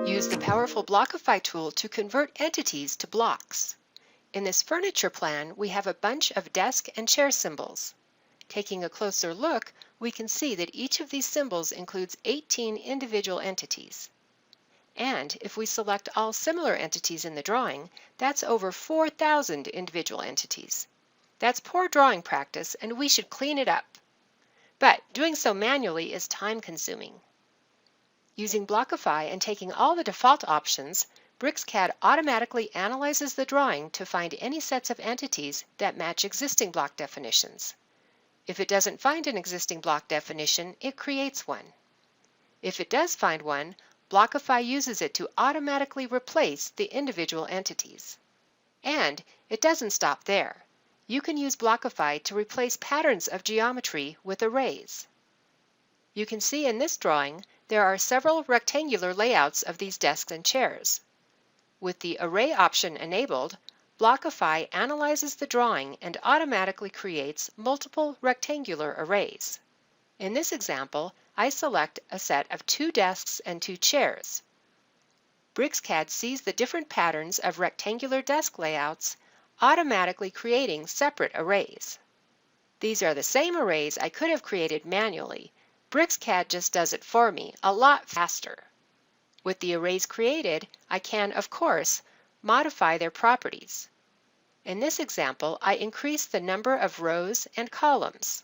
Use the powerful Blockify tool to convert entities to blocks. In this furniture plan, we have a bunch of desk and chair symbols. Taking a closer look, we can see that each of these symbols includes 18 individual entities. And if we select all similar entities in the drawing, that's over 4,000 individual entities. That's poor drawing practice, and we should clean it up. But doing so manually is time-consuming. Using Blockify and taking all the default options, BricsCAD automatically analyzes the drawing to find any sets of entities that match existing block definitions. If it doesn't find an existing block definition, it creates one. If it does find one, Blockify uses it to automatically replace the individual entities. And it doesn't stop there. You can use Blockify to replace patterns of geometry with arrays. You can see in this drawing there are several rectangular layouts of these desks and chairs. With the Array option enabled, Blockify analyzes the drawing and automatically creates multiple rectangular arrays. In this example, I select a set of 2 desks and 2 chairs. BricsCAD sees the different patterns of rectangular desk layouts, automatically creating separate arrays. These are the same arrays I could have created manually. BricsCAD just does it for me a lot faster. With the arrays created, I can, of course, modify their properties. In this example, I increase the number of rows and columns.